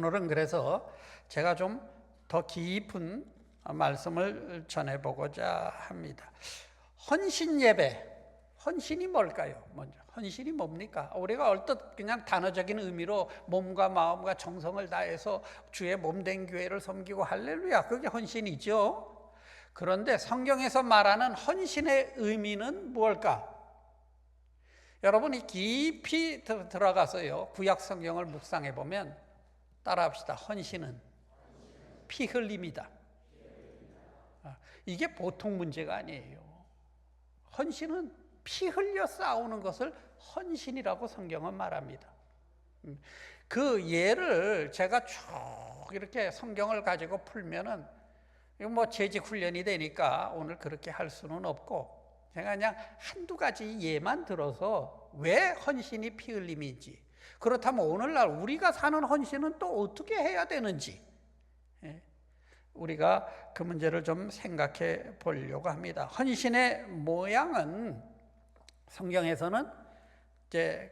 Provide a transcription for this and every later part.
오늘은 그래서 제가 좀 더 깊은 말씀을 전해보고자 합니다. 헌신 예배, 헌신이 뭘까요? 먼저 헌신이 뭡니까? 우리가 얼뜻 그냥 단어적인 의미로 몸과 마음과 정성을 다해서 주의 몸된 교회를 섬기고 할렐루야, 그게 헌신이죠. 그런데 성경에서 말하는 헌신의 의미는 무엇일까? 여러분이 깊이 들어가서요 구약 성경을 묵상해 보면 따라합시다. 헌신은 피 흘림이다. 이게 보통 문제가 아니에요. 헌신은 피 흘려 싸우는 것을 헌신이라고 성경은 말합니다. 그 예를 제가 쭉 이렇게 성경을 가지고 풀면은 이거 뭐 재직 훈련이 되니까 오늘 그렇게 할 수는 없고, 제가 그냥 한두 가지 예만 들어서 왜 헌신이 피 흘림인지, 그렇다면 오늘날 우리가 사는 헌신은 또 어떻게 해야 되는지, 우리가 그 문제를 좀 생각해 보려고 합니다. 헌신의 모양은 성경에서는 이제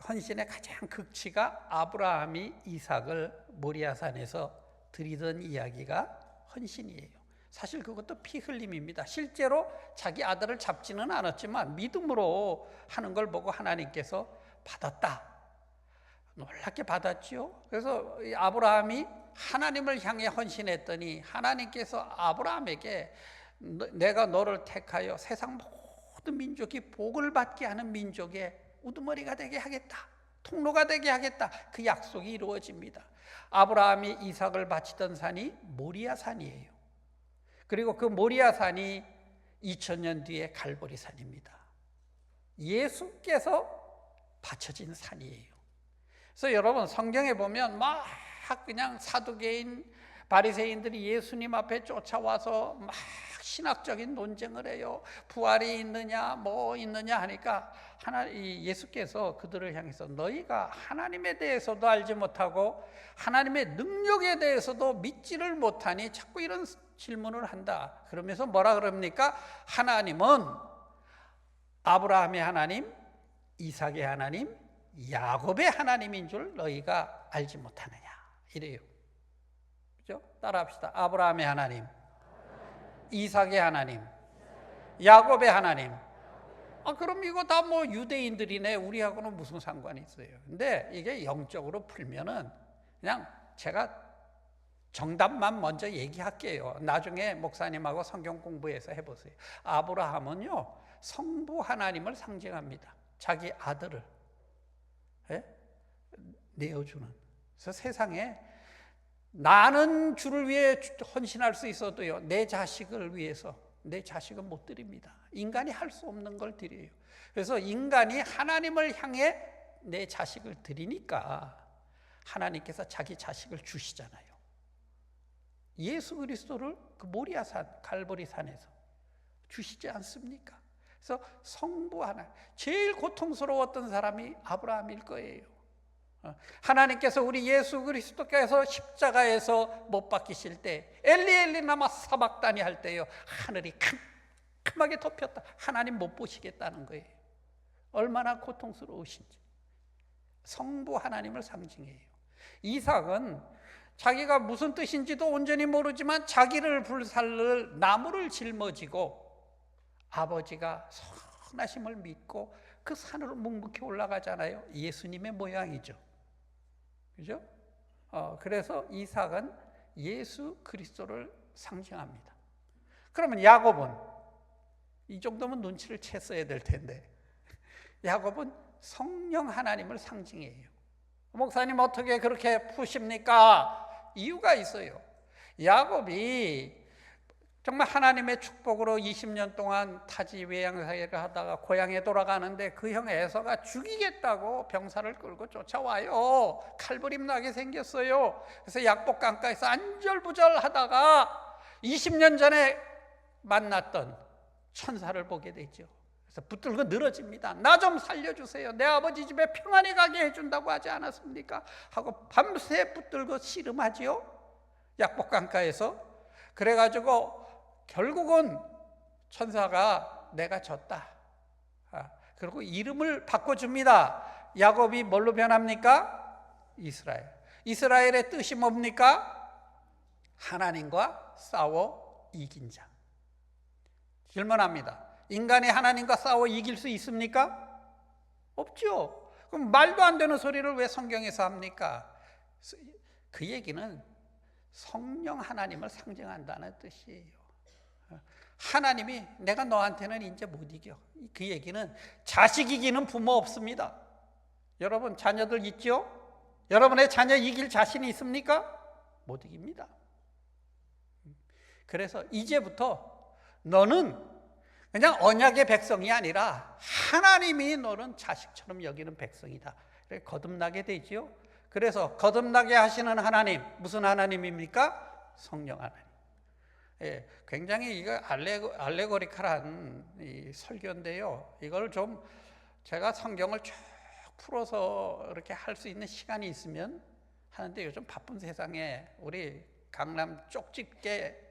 헌신의 가장 극치가 아브라함이 이삭을 모리아산에서 드리던 이야기가 헌신이에요. 사실 그것도 피 흘림입니다. 실제로 자기 아들을 잡지는 않았지만 믿음으로 하는 걸 보고 하나님께서 받았다. 놀랍게 받았지요. 그래서 아브라함이 하나님을 향해 헌신했더니 하나님께서 아브라함에게 내가 너를 택하여 세상 모든 민족이 복을 받게 하는 민족의 우두머리가 되게 하겠다, 통로가 되게 하겠다, 그 약속이 이루어집니다. 아브라함이 이삭을 바치던 산이 모리아산이에요. 그리고 그 모리아산이 2000년 뒤에 갈보리산입니다. 예수께서 바쳐진 산이에요. 그래서 여러분 성경에 보면 막 그냥 사두개인 바리새인들이 예수님 앞에 쫓아와서 막 신학적인 논쟁을 해요. 부활이 있느냐 뭐 있느냐 하니까 예수께서 그들을 향해서 너희가 하나님에 대해서도 알지 못하고 하나님의 능력에 대해서도 믿지를 못하니 자꾸 이런 질문을 한다. 그러면서 뭐라 그럽니까? 하나님은 아브라함의 하나님, 이삭의 하나님, 야곱의 하나님인 줄 너희가 알지 못하느냐, 이래요. 그죠? 따라합시다. 아브라함의 하나님, 이삭의 하나님, 야곱의 하나님. 그럼 이거 다 뭐 유대인들이네, 우리하고는 무슨 상관이 있어요? 근데 이게 영적으로 풀면은 그냥 제가 정답만 먼저 얘기할게요. 나중에 목사님하고 성경 공부해서 해보세요. 아브라함은요 성부 하나님을 상징합니다. 자기 아들을 내어주는. 그래서 세상에 나는 주를 위해 헌신할 수 있어도요 내 자식을 위해서 내 자식은 못 드립니다. 인간이 할 수 없는 걸 드려요. 그래서 인간이 하나님을 향해 내 자식을 드리니까 하나님께서 자기 자식을 주시잖아요. 예수 그리스도를 그 모리아산 갈보리산에서 주시지 않습니까? 그래서 성부 하나, 제일 고통스러웠던 사람이 아브라함일 거예요. 하나님께서 우리 예수 그리스도께서 십자가에서 못 박히실 때 엘리 엘리 라마 사박다니 할 때요 하늘이 캄캄하게 덮였다. 하나님 못 보시겠다는 거예요. 얼마나 고통스러우신지. 성부 하나님을 상징해요. 이삭은 자기가 무슨 뜻인지도 온전히 모르지만 자기를 불살를 나무를 짊어지고 아버지가 선하심을 믿고 그 산으로 묵묵히 올라가잖아요. 예수님의 모양이죠. 그죠? 그래서 이삭은 예수 그리스도를 상징합니다. 그러면 야곱은 이 정도면 눈치를 챘어야 될 텐데 야곱은 성령 하나님을 상징해요. 목사님 어떻게 그렇게 푸십니까? 이유가 있어요. 야곱이 정말 하나님의 축복으로 20년 동안 타지 외양사회를 하다가 고향에 돌아가는데 그 형 에서가 죽이겠다고 병사를 끌고 쫓아와요. 칼부림 나게 생겼어요. 그래서 약복강가에서 안절부절 하다가 20년 전에 만났던 천사를 보게 되죠. 그래서 붙들고 늘어집니다. 나 좀 살려주세요. 내 아버지 집에 평안히 가게 해준다고 하지 않았습니까? 하고 밤새 붙들고 씨름하지요. 약복강가에서. 그래가지고 결국은 천사가 내가 졌다. 그리고 이름을 바꿔줍니다. 야곱이 뭘로 변합니까? 이스라엘. 이스라엘의 뜻이 뭡니까? 하나님과 싸워 이긴 자. 질문합니다. 인간이 하나님과 싸워 이길 수 있습니까? 없죠. 그럼 말도 안 되는 소리를 왜 성경에서 합니까? 그 얘기는 성령 하나님을 상징한다는 뜻이에요. 하나님이 내가 너한테는 이제 못 이겨. 그 얘기는 자식 이기는 부모 없습니다. 여러분 자녀들 있죠? 여러분의 자녀 이길 자신이 있습니까? 못 이깁니다. 그래서 이제부터 너는 그냥 언약의 백성이 아니라 하나님이 너는 자식처럼 여기는 백성이다. 거듭나게 되지요. 그래서 거듭나게 하시는 하나님, 무슨 하나님입니까? 성령 하나님. 예, 굉장히 이거 알레고리칼한 이 설교인데요. 이걸 좀 제가 성경을 쭉 풀어서 이렇게 할 수 있는 시간이 있으면 하는데 요즘 바쁜 세상에 우리 강남 쪽집게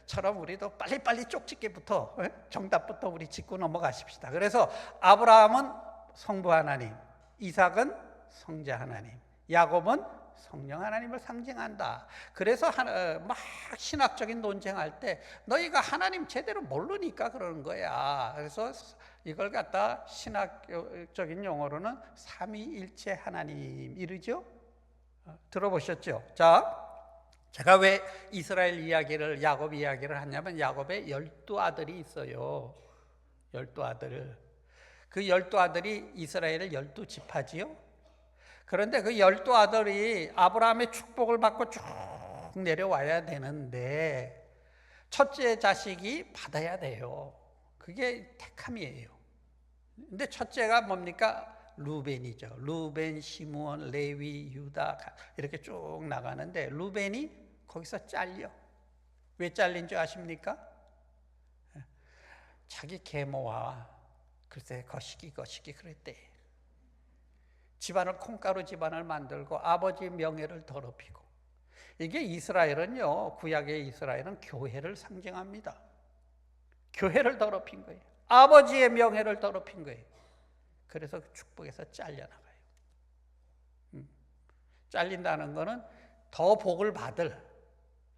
처럼 우리도 빨리빨리 쪽집게부터 정답부터 우리 짚고 넘어가십시다. 그래서 아브라함은 성부 하나님, 이삭은 성자 하나님, 야곱은 성령 하나님을 상징한다. 그래서 막 신학적인 논쟁할 때 너희가 하나님 제대로 모르니까 그러는 거야. 그래서 이걸 갖다 신학적인 용어로는 삼위일체 하나님 이르죠. 들어보셨죠? 자, 제가 왜 이스라엘 이야기를, 야곱 이야기를 하냐면 야곱의 12아들이 있어요. 12아들. 그 12아들이 이스라엘을 12지파지요. 그런데 그 12아들이 아브라함의 축복을 받고 쭉 내려와야 되는데 첫째 자식이 받아야 돼요. 그게 택함이에요. 근데 첫째가 뭡니까? 루벤이죠. 루벤, 시므온, 레위, 유다 이렇게 쭉 나가는데 루벤이 거기서 잘려. 왜 잘린 줄 아십니까? 자기 계모와 글쎄 거시기 그랬대. 집안을 콩가루 집안을 만들고 아버지의 명예를 더럽히고. 이게 이스라엘은요, 구약의 이스라엘은 교회를 상징합니다. 교회를 더럽힌 거예요. 아버지의 명예를 더럽힌 거예요. 그래서 축복에서 잘려나가요. 잘린다는 거는 더 복을 받을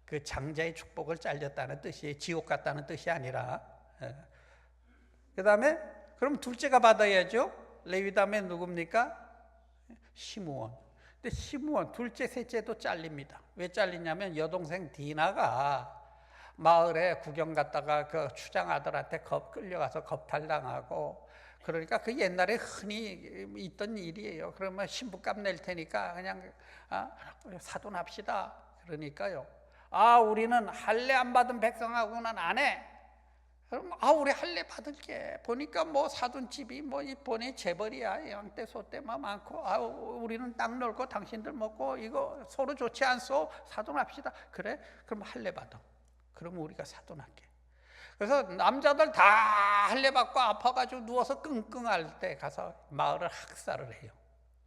그 장자의 축복을 잘렸다는 뜻이에요. 지옥 갔다는 뜻이 아니라. 그 다음에 그럼 둘째가 받아야죠. 레위 다음에 누굽니까? 시므온. 근데 시므온 둘째 셋째도 잘립니다. 왜 잘리냐면 여동생 디나가 마을에 구경 갔다가 그 추장 아들한테 끌려가서 겁탈당하고, 그러니까 그 옛날에 흔히 있던 일이에요. 그러면 신부값 낼 테니까 그냥 사돈합시다. 그러니까요. 우리는 할례 안 받은 백성하고는 안 해. 그럼 우리 할례 받을게. 보니까 뭐 사돈집이 뭐 이번에 재벌이야. 양떼 소떼만 많고 우리는 땅 넓고 당신들 먹고 이거 서로 좋지 않소? 사돈합시다. 그래? 그럼 할례 받아. 그럼 우리가 사돈할게. 그래서 남자들 다 할례 받고 아파가지고 누워서 끙끙할 때 가서 마을을 학살을 해요.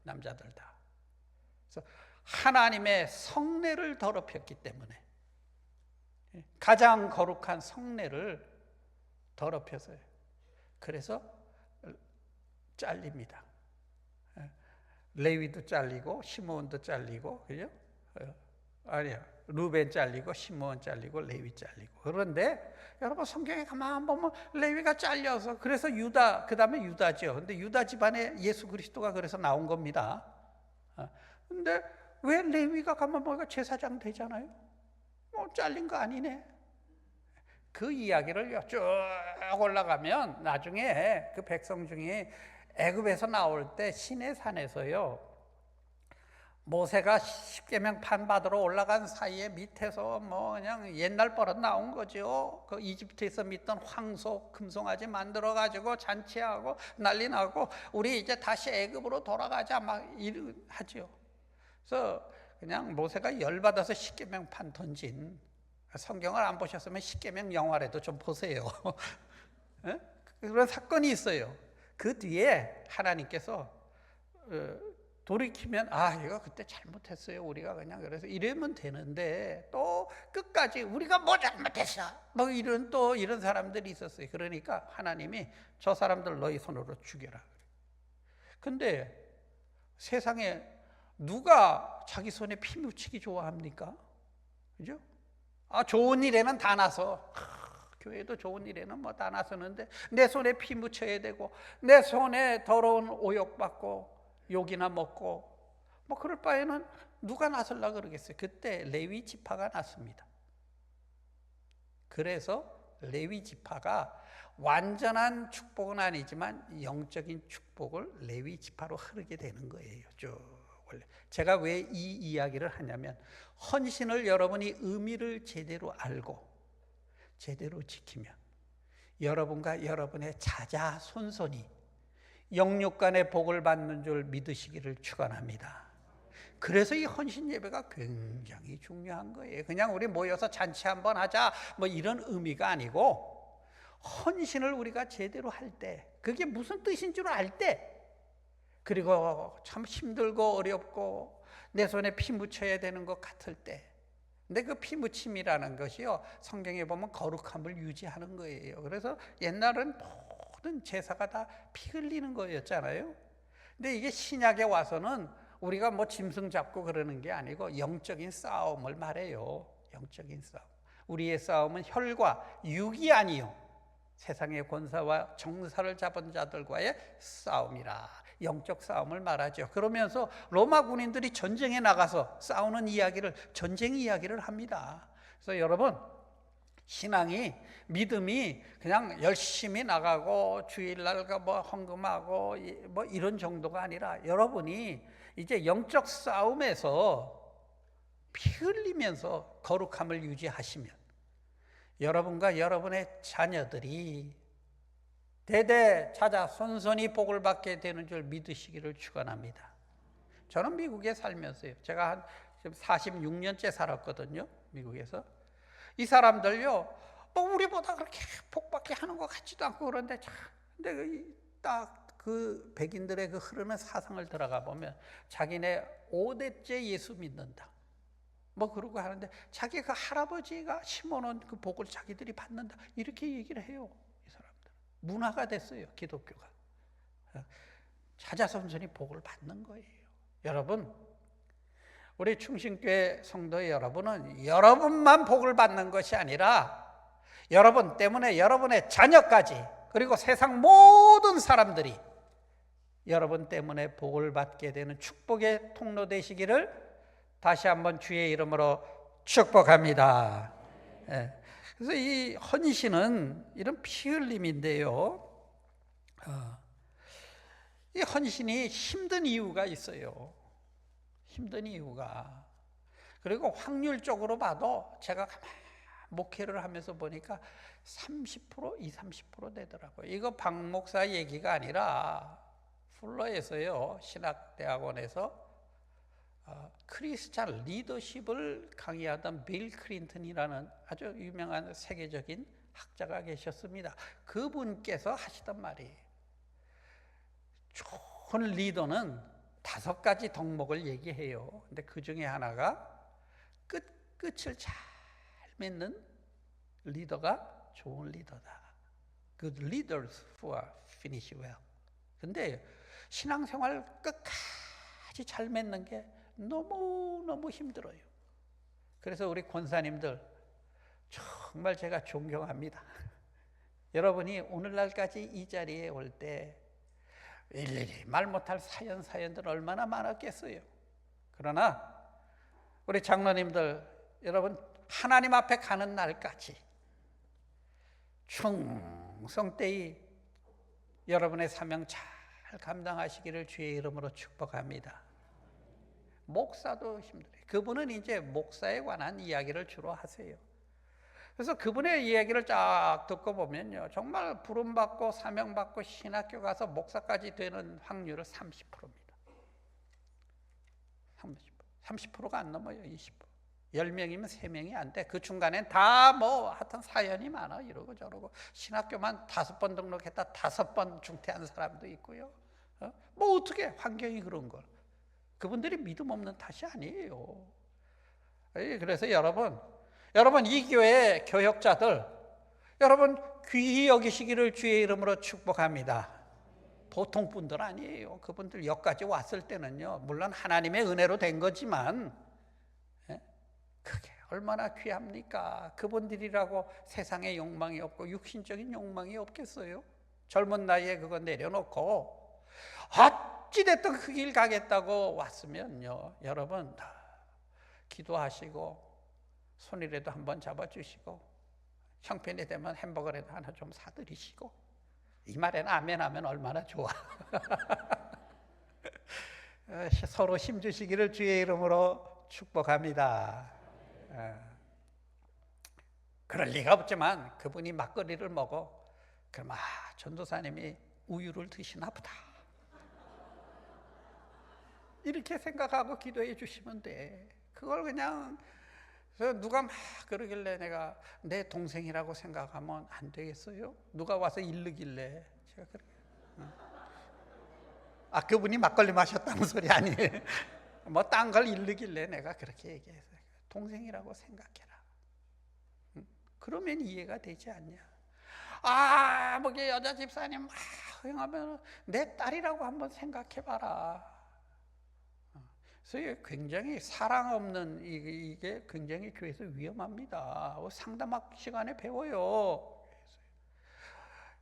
남자들 다. 그래서 하나님의 성례를 더럽혔기 때문에, 가장 거룩한 성례를 더럽혀서요. 그래서 잘립니다. 레위도 잘리고 시므온도 잘리고, 그죠? 아니야. 루벤 잘리고 시므온 잘리고 레위 잘리고. 그런데 여러분 성경에 가만 보면 레위가 잘려서, 그래서 유다, 그 다음에 유다죠. 근데 유다 집안에 예수 그리스도가 그래서 나온 겁니다. 근데 왜 레위가 가만 보니까 제사장 되잖아요? 뭐 잘린 거 아니네. 그 이야기를 쭉 올라가면 나중에 그 백성 중에 애굽에서 나올 때 시내산에서요, 모세가 십계명 판 받으러 올라간 사이에 밑에서 뭐 그냥 옛날 버릇 나온 거죠. 그 이집트에서 믿던 황소, 금송아지 만들어 가지고 잔치하고 난리 나고 우리 이제 다시 애굽으로 돌아가자 막 하죠. 그래서 그냥 모세가 열받아서 십계명 판 던진, 성경을 안 보셨으면 십계명 영화라도 좀 보세요. 그런 사건이 있어요. 그 뒤에 하나님께서 돌이키면 이거 그때 잘못했어요. 우리가 그냥 그래서 이러면 되는데 또 끝까지 우리가 뭐 잘못했어. 뭐 이런 사람들이 있었어요. 그러니까 하나님이 저 사람들 너희 손으로 죽여라. 근데 세상에 누가 자기 손에 피 묻히기 좋아합니까? 그죠? 좋은 일에는 다 나서, 교회도 좋은 일에는 뭐 다 나서는데 내 손에 피 묻혀야 되고 내 손에 더러운 오욕 받고 욕이나 먹고 뭐 그럴 바에는 누가 나서려고 그러겠어요? 그때 레위 지파가 났습니다. 그래서 레위 지파가 완전한 축복은 아니지만 영적인 축복을 레위 지파로 흐르게 되는 거예요. 쭉 원래 제가 왜 이 이야기를 하냐면, 헌신을 여러분이 의미를 제대로 알고 제대로 지키면 여러분과 여러분의 자자 손손이 영육간의 복을 받는 줄 믿으시기를 축원합니다. 그래서 이 헌신 예배가 굉장히 중요한 거예요. 그냥 우리 모여서 잔치 한번 하자 뭐 이런 의미가 아니고, 헌신을 우리가 제대로 할 때, 그게 무슨 뜻인 줄 알 때, 그리고 참 힘들고 어렵고 내 손에 피 묻혀야 되는 것 같을 때, 근데 그 피 묻힘이라는 것이요, 성경에 보면 거룩함을 유지하는 거예요. 그래서 옛날은 모든 제사가 다 피 흘리는 거였잖아요. 근데 이게 신약에 와서는 우리가 뭐 짐승 잡고 그러는 게 아니고 영적인 싸움을 말해요. 영적인 싸움. 우리의 싸움은 혈과 육이 아니요 세상의 권사와 정사를 잡은 자들과의 싸움이라. 영적 싸움을 말하죠. 그러면서 로마 군인들이 전쟁에 나가서 싸우는 이야기를, 전쟁 이야기를 합니다. 그래서 여러분, 신앙이, 믿음이 그냥 열심히 나가고 주일날 뭐 헌금하고 뭐 이런 정도가 아니라, 여러분이 이제 영적 싸움에서 피 흘리면서 거룩함을 유지하시면 여러분과 여러분의 자녀들이 대대 자자 손손이 복을 받게 되는 줄 믿으시기를 축원합니다. 저는 미국에 살면서요, 제가 한 46년째 살았거든요, 미국에서. 이 사람들요, 뭐 우리보다 그렇게 복받게 하는 것 같지도 않고 그런데, 근데 딱 그 백인들의 그 흐르는 사상을 들어가 보면 자기네 5대째 예수 믿는다 뭐 그러고 하는데, 자기 그 할아버지가 심어놓은 그 복을 자기들이 받는다 이렇게 얘기를 해요. 이 사람들 문화가 됐어요, 기독교가. 자자손손이 복을 받는 거예요. 여러분, 우리 충신교회 성도 여러분은 여러분만 복을 받는 것이 아니라 여러분 때문에 여러분의 자녀까지, 그리고 세상 모든 사람들이 여러분 때문에 복을 받게 되는 축복의 통로 되시기를 다시 한번 주의 이름으로 축복합니다. 그래서 이 헌신은 이런 피 흘림인데요, 이 헌신이 힘든 이유가 있어요. 힘든 이유가. 그리고 확률적으로 봐도 제가 목회를 하면서 보니까 30%, 30% 되더라고요. 이거 박 목사 얘기가 아니라 풀러에서요, 신학대학원에서 크리스찬 리더십을 강의하던 빌 클린턴이라는 아주 유명한 세계적인 학자가 계셨습니다. 그분께서 하시던 말이에요. 좋은 리더는 5가지 덕목을 얘기해요. 근데 그 중에 하나가 끝을 잘 맺는 리더가 좋은 리더다. Good leaders who finish well. 근데 신앙생활 끝까지 잘 맺는 게 너무너무 힘들어요. 그래서 우리 권사님들 정말 제가 존경합니다. 여러분이 오늘날까지 이 자리에 올 때 일일이 말 못할 사연들 얼마나 많았겠어요. 그러나 우리 장로님들, 여러분 하나님 앞에 가는 날까지 충성되이 여러분의 사명 잘 감당하시기를 주의 이름으로 축복합니다. 목사도 힘들어요. 그분은 이제 목사에 관한 이야기를 주로 하세요. 그래서 그분의 이야기를 쫙 듣고 보면요, 정말 부름받고 사명받고 신학교 가서 목사까지 되는 확률은 30%입니다. 30%가 안 넘어요. 20%. 10명이면 3명이 안 돼. 그 중간엔 다 뭐 하여튼 사연이 많아. 이러고 저러고. 신학교만 5번 등록했다 5번 중퇴한 사람도 있고요. 뭐 어떻게 환경이 그런 걸. 그분들이 믿음 없는 탓이 아니에요. 그래서 여러분 이 교회 교역자들, 여러분 귀히 여기시기를 주의 이름으로 축복합니다. 보통 분들 아니에요. 그분들 여기까지 왔을 때는요, 물론 하나님의 은혜로 된 거지만 그게 얼마나 귀합니까? 그분들이라고 세상에 욕망이 없고 육신적인 욕망이 없겠어요? 젊은 나이에 그거 내려놓고 어찌됐든 그 길 가겠다고 왔으면요, 여러분 기도하시고 손이라도 한번 잡아주시고 형편이 되면 햄버거라도 하나 좀 사드리시고, 이 말에는 아멘 하면 얼마나 좋아. 서로 힘주시기를 주의 이름으로 축복합니다. 그럴 리가 없지만 그분이 막걸리를 먹어. 그럼 전도사님이 우유를 드시나 보다, 이렇게 생각하고 기도해 주시면 돼. 그걸 그냥 누가 막 그러길래 내가 내 동생이라고 생각하면 안 되겠어요? 누가 와서 일르길래 제가 그렇게 그분이 막걸리 마셨다는 소리 아니에요. 뭐 딴 걸 일르길래 내가 그렇게 얘기했어요. 동생이라고 생각해라. 그러면 이해가 되지 않냐? 뭐 여자 집사님 허용하면 내 딸이라고 한번 생각해봐라. 그래서 굉장히 사랑 없는 이게 굉장히 교회에서 위험합니다. 상담학 시간에 배워요.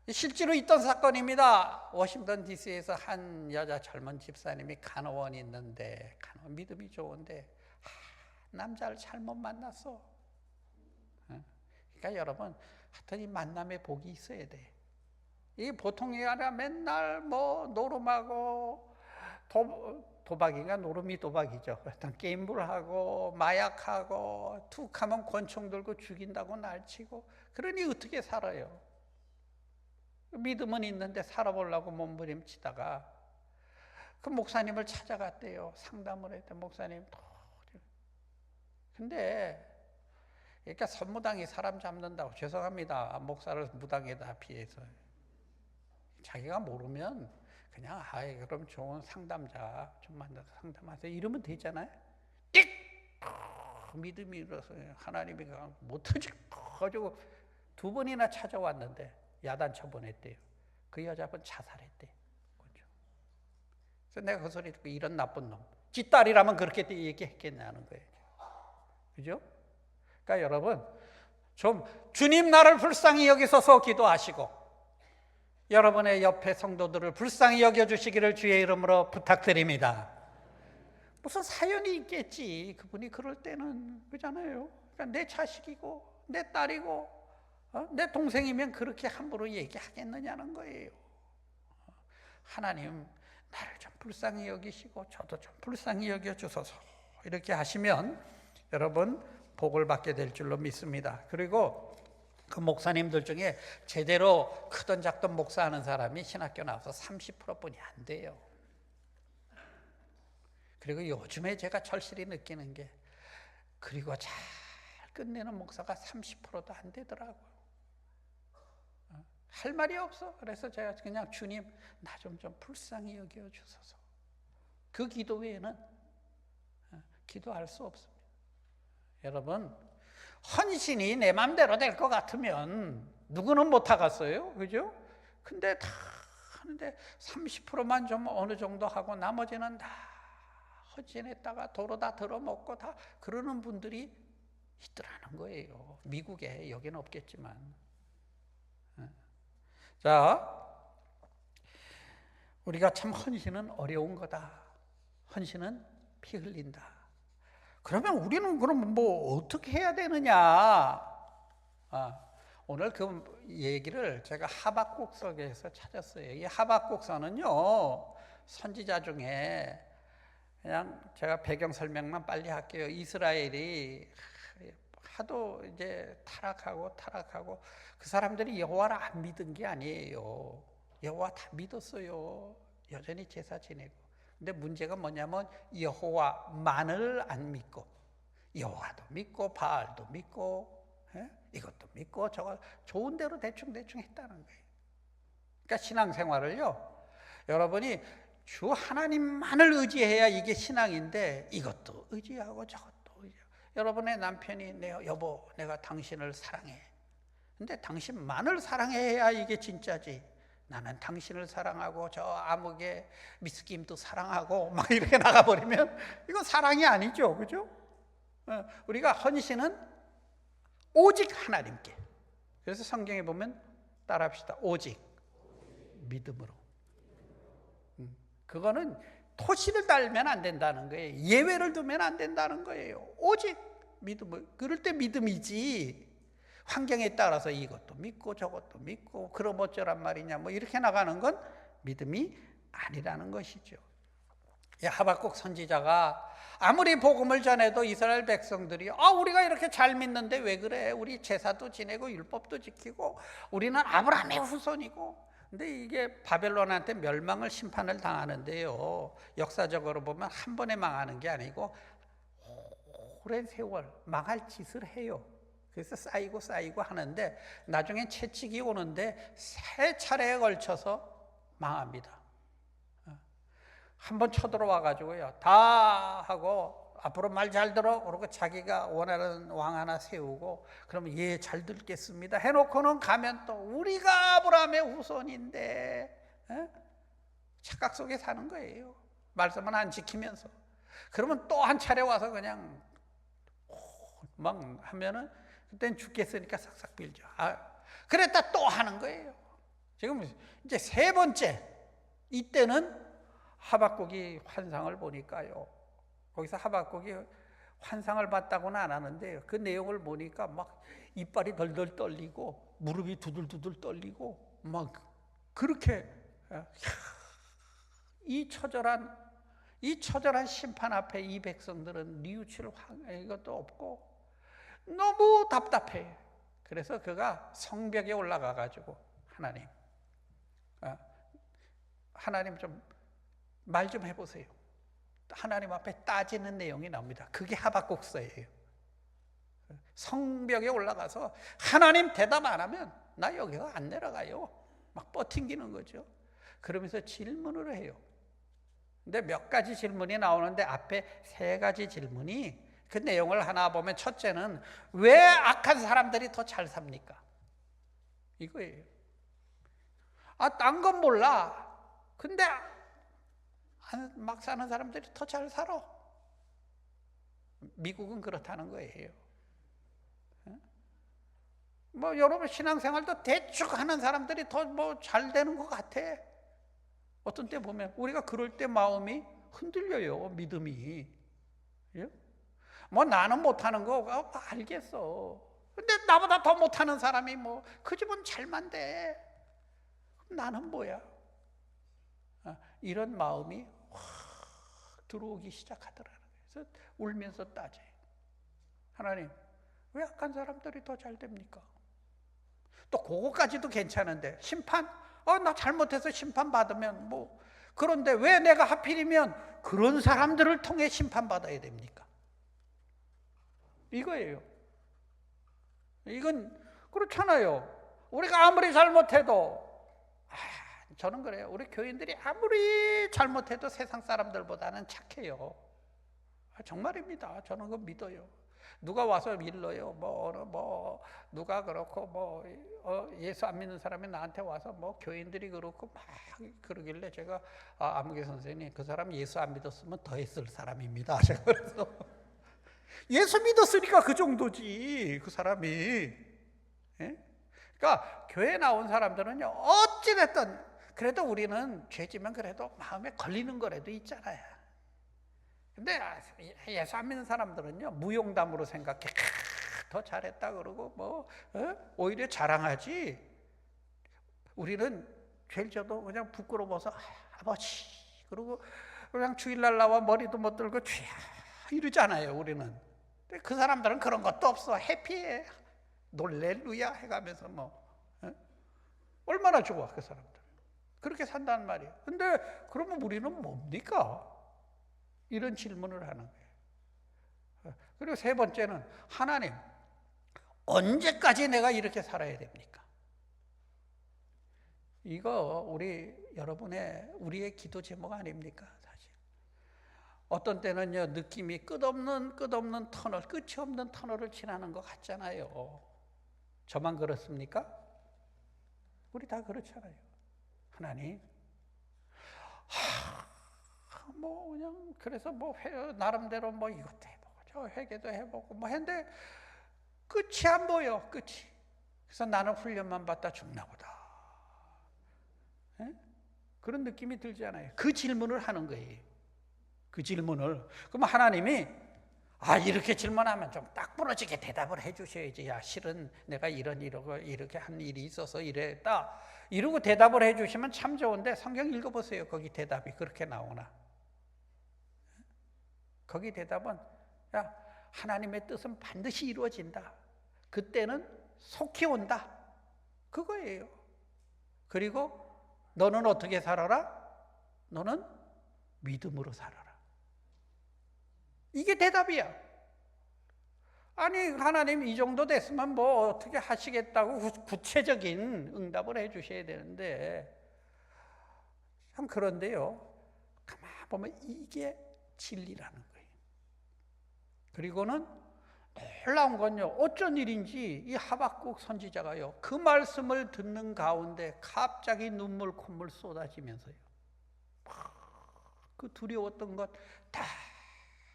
실제로 있던 사건입니다. 워싱턴 DC에서 한 여자 젊은 집사님이 간호원이 있는데, 간호원 믿음이 좋은데 남자를 잘못 만났어. 그러니까 여러분, 하여튼 이 만남에 복이 있어야 돼. 이게 보통이 아니라 맨날 뭐 노름하고 도박인가 노름이 도박이죠. 일단 게임을 하고 마약하고 툭하면 권총 들고 죽인다고 날치고, 그러니 어떻게 살아요? 믿음은 있는데 살아보려고 몸부림치다가 그 목사님을 찾아갔대요. 상담을 했대. 목사님. 근데 그러니까 선무당이 사람 잡는다고, 죄송합니다, 목사를 무당에다 피해서, 자기가 모르면 그냥 그럼 좋은 상담자 좀 만나서 상담하세요 이러면 되잖아요. 띡! 믿음이 일어서 하나님이 못하지 가지고 2번이나 찾아왔는데 야단 쳐보냈대요. 그 여자분 자살했대. 그렇죠? 그래서 내가 그 소리 듣고 이런 나쁜 놈, 지 딸이라면 그렇게 얘기했겠냐는 거예요. 그죠? 그러니까 여러분, 좀 주님 나를 불쌍히 여기소서 기도하시고, 여러분의 옆에 성도들을 불쌍히 여겨주시기를 주의 이름으로 부탁드립니다. 무슨 사연이 있겠지. 그분이 그럴 때는, 그잖아요. 그러니까 내 자식이고 내 딸이고 내 동생이면 그렇게 함부로 얘기하겠느냐는 거예요. 하나님 나를 좀 불쌍히 여기시고 저도 좀 불쌍히 여겨주소서, 이렇게 하시면 여러분 복을 받게 될 줄로 믿습니다. 그리고 그 목사님들 중에 제대로 크던 작던 목사하는 사람이 신학교 나와서 30%뿐이 안 돼요. 그리고 요즘에 제가 절실히 느끼는 게, 그리고 잘 끝내는 목사가 30%도 안 되더라고요. 할 말이 없어. 그래서 제가 그냥 주님 나 좀 불쌍히 여겨주소서, 그 기도 외에는 기도할 수 없습니다. 여러분, 헌신이 내 맘대로 될 것 같으면 누구는 못하겠어요, 그죠? 근데 다 하는데 30%만 좀 어느 정도 하고 나머지는 다 헌신했다가 도로 다 들어먹고 다 그러는 분들이 있더라는 거예요. 미국에, 여기는 없겠지만. 자, 우리가 참 헌신은 어려운 거다. 헌신은 피 흘린다. 그러면 우리는 그럼 뭐 어떻게 해야 되느냐? 오늘 그 얘기를 제가 하박국서에서 찾았어요. 이 하박국서는요, 선지자 중에, 그냥 제가 배경 설명만 빨리 할게요. 이스라엘이 하도 이제 타락하고 그 사람들이 여호와를 안 믿은 게 아니에요. 여호와 다 믿었어요. 여전히 제사 지내고. 근데 문제가 뭐냐면 여호와만을 안 믿고, 여호와도 믿고 바알도 믿고 이것도 믿고 저거 좋은 대로 대충 했다는 거예요. 그러니까 신앙생활을요, 여러분이 주 하나님만을 의지해야 이게 신앙인데, 이것도 의지하고 저것도 의지하고. 여러분의 남편이 여보 내가 당신을 사랑해. 근데 당신만을 사랑해야 이게 진짜지. 나는 당신을 사랑하고 저 아무개 미스김도 사랑하고 막 이렇게 나가버리면 이건 사랑이 아니죠. 그죠? 우리가 헌신은 오직 하나님께. 그래서 성경에 보면 따라합시다. 오직 믿음으로. 그거는 토시를 달면 안 된다는 거예요. 예외를 두면 안 된다는 거예요. 오직 믿음을. 그럴 때 믿음이지. 환경에 따라서 이것도 믿고 저것도 믿고 그럼 어쩌란 말이냐 뭐 이렇게 나가는 건 믿음이 아니라는 것이죠. 하박국 선지자가 아무리 복음을 전해도 이스라엘 백성들이 우리가 이렇게 잘 믿는데 왜 그래? 우리 제사도 지내고 율법도 지키고 우리는 아브라함의 후손이고. 근데 이게 바벨론한테 멸망을 심판을 당하는데요. 역사적으로 보면 한 번에 망하는 게 아니고 오랜 세월 망할 짓을 해요. 그래서 쌓이고 하는데 나중에 채찍이 오는데 3차례에 걸쳐서 망합니다. 한번 쳐들어와 가지고요. 다 하고 앞으로 말 잘 들어. 그러고 자기가 원하는 왕 하나 세우고 그러면 예, 잘 듣겠습니다. 해놓고는 가면 또 우리가 아브라함의 후손인데 착각 속에 사는 거예요. 말씀은 안 지키면서. 그러면 또 한 차례 와서 그냥 막 하면은 그땐 죽겠으니까 싹싹 빌죠. 그랬다 또 하는 거예요. 지금 이제 3번째 이때는 하박국이 환상을 보니까요. 거기서 하박국이 환상을 봤다고는 안 하는데 그 내용을 보니까 막 이빨이 덜덜 떨리고 무릎이 두들두들 떨리고 막 그렇게 이 처절한 심판 앞에 이 백성들은 뉘우칠 이것도 없고 너무 답답해. 그래서 그가 성벽에 올라가 가지고 하나님 좀 말 좀 해보세요. 하나님 앞에 따지는 내용이 나옵니다. 그게 하박국서예요. 성벽에 올라가서 하나님 대답 안 하면 나 여기가 안 내려가요. 막 뻗팅기는 거죠. 그러면서 질문을 해요. 근데 몇 가지 질문이 나오는데 앞에 3가지 질문이 그 내용을 하나 보면 첫째는 왜 악한 사람들이 더 잘 삽니까? 이거예요. 딴 건 몰라. 근데 막 사는 사람들이 더 잘 살아. 미국은 그렇다는 거예요. 뭐 여러분 신앙생활도 대충 하는 사람들이 더 뭐 잘 되는 것 같아. 어떤 때 보면 우리가 그럴 때 마음이 흔들려요. 믿음이. 뭐 나는 못하는 거 알겠어. 근데 나보다 더 못하는 사람이 뭐 그 집은 잘만 돼. 나는 뭐야? 이런 마음이 확 들어오기 시작하더라고요. 그래서 울면서 따져요. 하나님, 왜 악한 사람들이 더 잘 됩니까? 또 그거까지도 괜찮은데 심판? 나 잘못해서 심판받으면 뭐 그런데 왜 내가 하필이면 그런 사람들을 통해 심판받아야 됩니까? 이거예요. 이건 그렇잖아요. 우리가 아무리 잘못해도 저는 그래요. 우리 교인들이 아무리 잘못해도 세상 사람들보다는 착해요. 정말입니다. 저는 그거 믿어요. 누가 와서 밀러요. 누가 그렇고 예수 안 믿는 사람이 나한테 와서 교인들이 그렇고 막 그러길래 제가 아무개 선생님 그 사람 예수 안 믿었으면 더 했을 사람입니다. 제가 그래서 예수 믿었으니까 그 정도지 그 사람이. 예? 그러니까 교회 나온 사람들은요 어찌됐든 그래도 우리는 죄지면 그래도 마음에 걸리는 거라도 있잖아요. 근데 예수 안 믿는 사람들은요 무용담으로 생각해. 더 잘했다 그러고 오히려 자랑하지. 우리는 죄를 져도 그냥 부끄러워서 아버지 그러고 그냥 주일날 나와 머리도 못 들고 죄야 이러잖아요. 우리는. 근데 그 사람들은 그런 것도 없어. 해피해. 놀렐루야 해가면서 얼마나 좋아 그 사람들. 그렇게 산다는 말이에요. 근데 그러면 우리는 뭡니까? 이런 질문을 하는 거예요. 그리고 3번째는 하나님 언제까지 내가 이렇게 살아야 됩니까? 이거 우리의 기도 제목 아닙니까? 사실 어떤 때는요 느낌이 끝없는 터널, 끝이 없는 터널을 지나는 것 같잖아요. 저만 그렇습니까? 우리 다 그렇잖아요. 하나님, 뭐 그냥 그래서 뭐 나름대로 뭐 이것도 해보고 저 회개도 해보고 뭐 했는데 끝이 안 보여. 끝이. 그래서 나는 훈련만 받다 죽나 보다. 에? 그런 느낌이 들지 않아요? 그 질문을 하는 거예요. 그 질문을. 그럼 하나님이 이렇게 질문하면 좀 딱 부러지게 대답을 해주셔야지. 야, 실은 내가 이렇게 한 일이 있어서 이랬다. 이러고 대답을 해주시면 참 좋은데 성경 읽어보세요. 거기 대답이 그렇게 나오나? 거기 대답은 야, 하나님의 뜻은 반드시 이루어진다. 그때는 속히 온다. 그거예요. 그리고 너는 어떻게 살아라? 너는 믿음으로 살아라. 이게 대답이야. 아니, 하나님 이 정도 됐으면 뭐 어떻게 하시겠다고 구체적인 응답을 해 주셔야 되는데, 참 그런데요, 가만히 보면 이게 진리라는 거예요. 그리고는 놀라운 건요, 어쩐 일인지 이 하박국 선지자가요, 그 말씀을 듣는 가운데 갑자기 눈물 콧물 쏟아지면서요, 그 두려웠던 것 다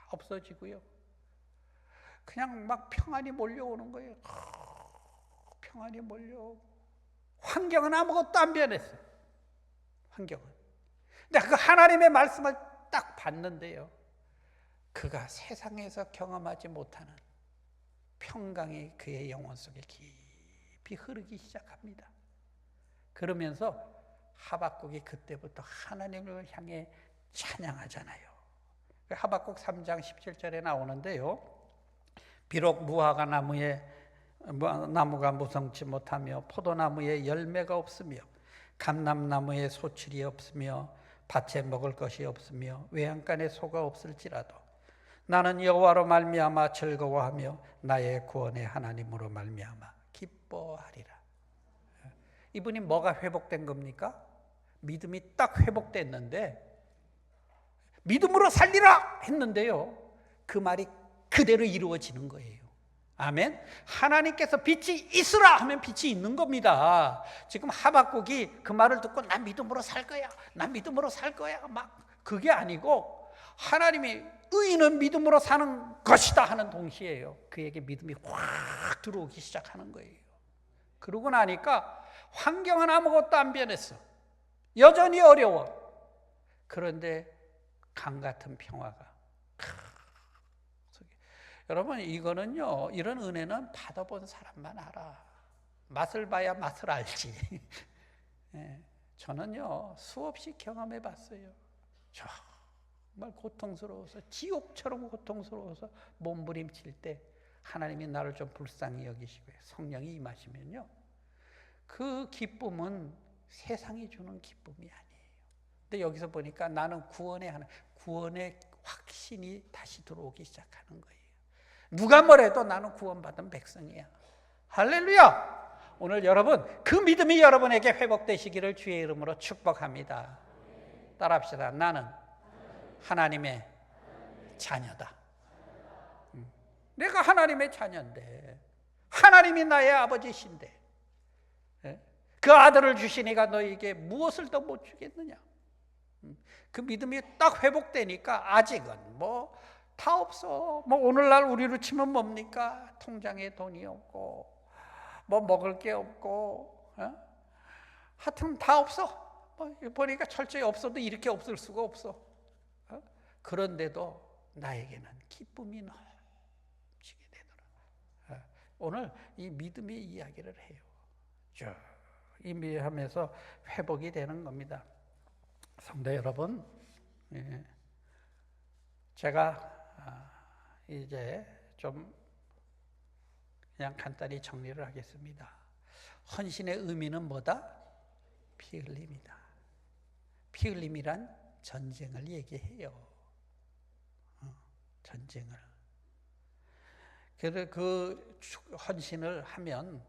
없어지고요, 그냥 막 평안이 몰려오는 거예요. 평안이 몰려오고, 환경은 아무것도 안 변했어요. 환경은. 근데 그 하나님의 말씀을 딱 봤는데요, 그가 세상에서 경험하지 못하는 평강이 그의 영혼 속에 깊이 흐르기 시작합니다. 그러면서 하박국이 그때부터 하나님을 향해 찬양하잖아요. 하박국 3장 17절에 나오는데요, 비록 무화과 나무가 무성치 못하며 포도나무에 열매가 없으며 감람나무에 소출이 없으며 밭에 먹을 것이 없으며 외양간에 소가 없을지라도 나는 여호와로 말미암아 즐거워하며 나의 구원의 하나님으로 말미암아 기뻐하리라. 이분이 뭐가 회복된 겁니까? 믿음이 딱 회복됐는데, 믿음으로 살리라 했는데요, 그 말이 그대로 이루어지는 거예요. 아멘. 하나님께서 빛이 있으라 하면 빛이 있는 겁니다. 지금 하박국이 그 말을 듣고 난 믿음으로 살 거야, 난 믿음으로 살 거야, 막 그게 아니고, 하나님이 의인은 믿음으로 사는 것이다 하는 동시에요, 그에게 믿음이 확 들어오기 시작하는 거예요. 그러고 나니까 환경은 아무것도 안 변했어. 여전히 어려워. 그런데 강 같은 평화가. 여러분, 이거는요, 이런 은혜는 받아본 사람만 알아. 맛을 봐야 맛을 알지. 저는요, 수없이 경험해 봤어요. 정말 고통스러워서, 지옥처럼 고통스러워서 몸부림칠 때 하나님이 나를 좀 불쌍히 여기시고요, 성령이 임하시면요, 그 기쁨은 세상이 주는 기쁨이 아니에요. 근데 여기서 보니까 나는 구원의 확신이 다시 들어오기 시작하는 거예요. 누가 뭐래도 나는 구원받은 백성이야. 할렐루야! 오늘 여러분, 그 믿음이 여러분에게 회복되시기를 주의 이름으로 축복합니다. 따라합시다. 나는 하나님의 자녀다. 내가 하나님의 자녀인데, 하나님이 나의 아버지신데, 그 아들을 주시니까 너에게 무엇을 더 못 주겠느냐? 그 믿음이 딱 회복되니까 아직은 뭐 다 없어. 뭐 오늘날 우리로 치면 뭡니까? 통장에 돈이 없고, 뭐 먹을 게 없고, 하여튼 다 없어. 보니까 철저히 없어도 이렇게 없을 수가 없어. 그런데도 나에게는 기쁨이 넘치게 되더라. 오늘 이 믿음의 이야기를 해요. 쭉 의미하면서 회복이 되는 겁니다. 성도 여러분, 제가 이제 좀 그냥 간단히 정리를 하겠습니다. 헌신의 의미는 뭐다? 피 흘림이다. 피 흘림이란 전쟁을 얘기해요. 전쟁을. 그래서 그 헌신을 하면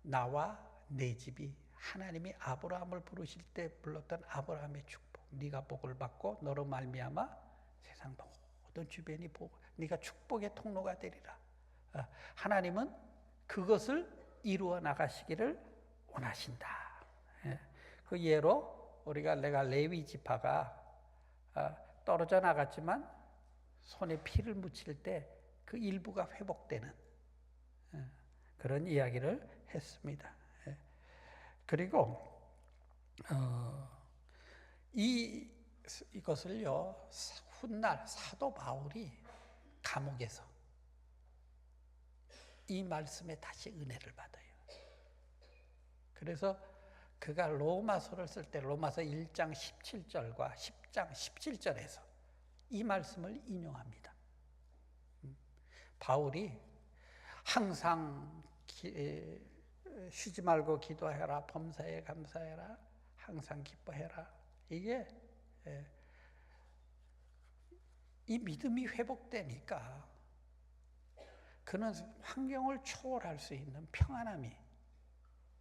나와 내 집이, 하나님이 아브라함을 부르실 때 불렀던 아브라함의 축복, 네가 복을 받고 너로 말미암아 세상 모든 주변이 네가 축복의 통로가 되리라. 하나님은 그것을 이루어 나가시기를 원하신다. 그 예로 내가 레위 지파가 떨어져 나갔지만 손에 피를 묻힐 때 그 일부가 회복되는 그런 이야기를 했습니다. 그리고 이것을요, 훗날 사도 바울이 감옥에서 이 말씀에 다시 은혜를 받아요. 그래서 그가 로마서를 쓸 때 로마서 1장 17절과 10장 17절에서 이 말씀을 인용합니다. 바울이 항상 쉬지 말고 기도해라, 범사에 감사해라, 항상 기뻐해라. 이게 이 믿음이 회복되니까 그는 환경을 초월할 수 있는 평안함이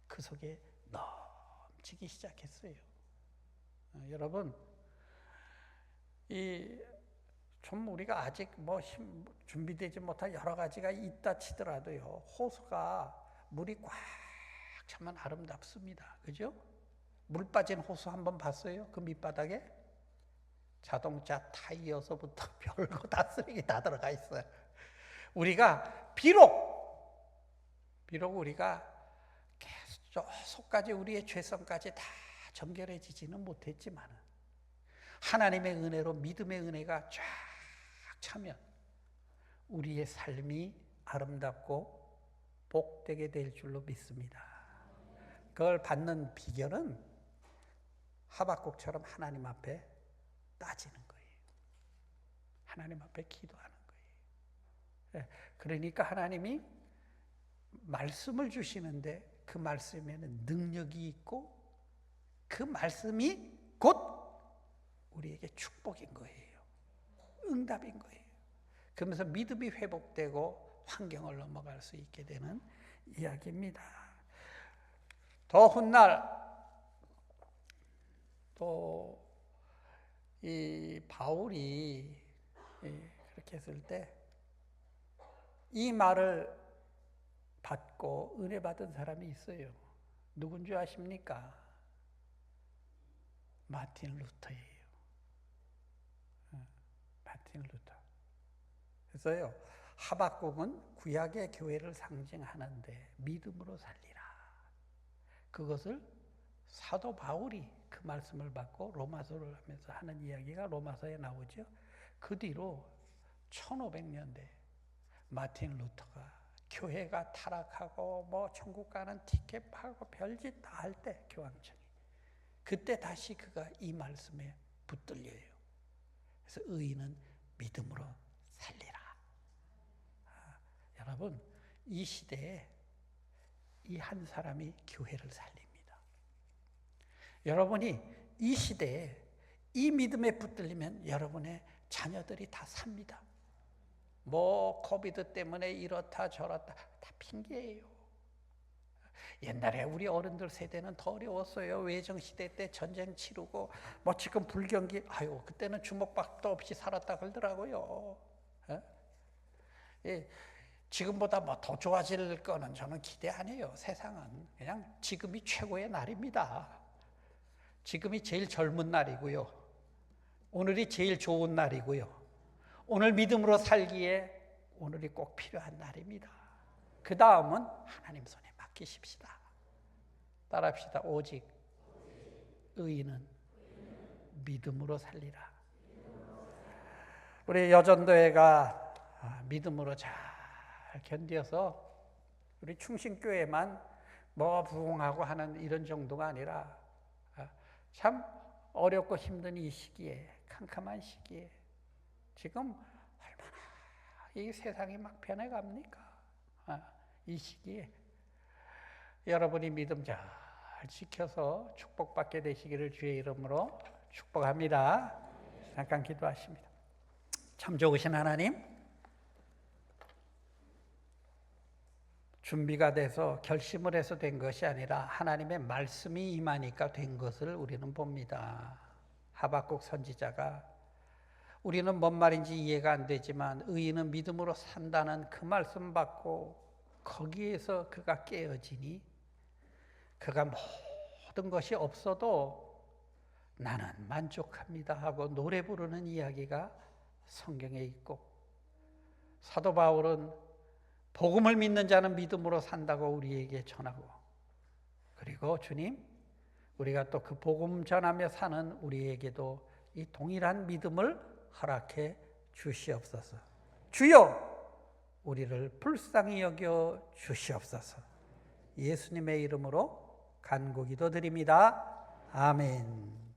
그 속에 넘치기 시작했어요. 여러분, 좀 우리가 아직 준비되지 못한 여러 가지가 있다 치더라도요, 호수가 물이 꽉 차면 아름답습니다. 그죠? 물 빠진 호수 한번 봤어요? 그 밑바닥에 자동차 타이어서부터 별거 다 쓰레기 다 들어가 있어요. 우리가 비록 우리가 계속까지 우리의 죄성까지 다 정결해지지는 못했지만 하나님의 은혜로 믿음의 은혜가 쫙 차면 우리의 삶이 아름답고 복되게 될 줄로 믿습니다. 그걸 받는 비결은 하박국처럼 하나님 앞에 따지는 거예요. 하나님 앞에 기도하는 거예요. 그러니까 하나님이 말씀을 주시는데 그 말씀에는 능력이 있고 그 말씀이 곧 우리에게 축복인 거예요. 응답인 거예요. 그러면서 믿음이 회복되고 환경을 넘어갈 수 있게 되는 이야기입니다. 더 훗날 또 이 바울이 그렇게 했을 때 이 말을 받고 은혜 받은 사람이 있어요. 누군 줄 아십니까? 마틴 루터예요. 마틴 루터. 그래서요, 하박국은 구약의 교회를 상징하는데 믿음으로 살리라. 그것을 사도 바울이 그 말씀을 받고 로마서를 하면서 하는 이야기가 로마서에 나오죠. 그 뒤로 1500년대 마틴 루터가 교회가 타락하고 천국 가는 티켓 팔고 별짓 다 할 때 교황청이 그때 다시 그가 이 말씀에 붙들려요. 그래서 의인은 믿음으로 살리라. 여러분, 이 시대에 이 한 사람이 교회를 살립니다. 여러분이 이 시대에 이 믿음에 붙들리면 여러분의 자녀들이 다 삽니다. 코비드 때문에 이렇다 저렇다 다 핑계예요. 옛날에 우리 어른들 세대는 더 어려웠어요. 외정시대 때 전쟁 치르고 지금 불경기 그때는 주먹밥도 없이 살았다 그러더라고요. 지금보다 더 좋아질 거는 저는 기대 안 해요. 세상은 그냥 지금이 최고의 날입니다. 지금이 제일 젊은 날이고요. 오늘이 제일 좋은 날이고요. 오늘 믿음으로 살기에 오늘이 꼭 필요한 날입니다. 그 다음은 하나님 손에 맡기십시다. 따라합시다. 오직 의인은 믿음으로 살리라. 우리 여전도회가 믿음으로 잘 견뎌서 우리 충신교회만 부흥하고 하는 이런 정도가 아니라 참 어렵고 힘든 이 시기에, 캄캄한 시기에 지금 얼마나 이 세상이 막 변해갑니까? 이 시기에 여러분이 믿음 잘 지켜서 축복받게 되시기를 주의 이름으로 축복합니다. 잠깐 기도하십니다. 참 좋으신 하나님, 준비가 돼서 결심을 해서 된 것이 아니라 하나님의 말씀이 임하니까 된 것을 우리는 봅니다. 하박국 선지자가 우리는 뭔 말인지 이해가 안 되지만 의인은 믿음으로 산다는 그 말씀 받고 거기에서 그가 깨어지니 그가 모든 어떤 것이 없어도 나는 만족합니다 하고 노래 부르는 이야기가 성경에 있고, 사도 바울은 복음을 믿는 자는 믿음으로 산다고 우리에게 전하고, 그리고 주님, 우리가 또 그 복음 전하며 사는 우리에게도 이 동일한 믿음을 허락해 주시옵소서. 주여, 우리를 불쌍히 여겨 주시옵소서. 예수님의 이름으로 간구 기도드립니다. 아멘.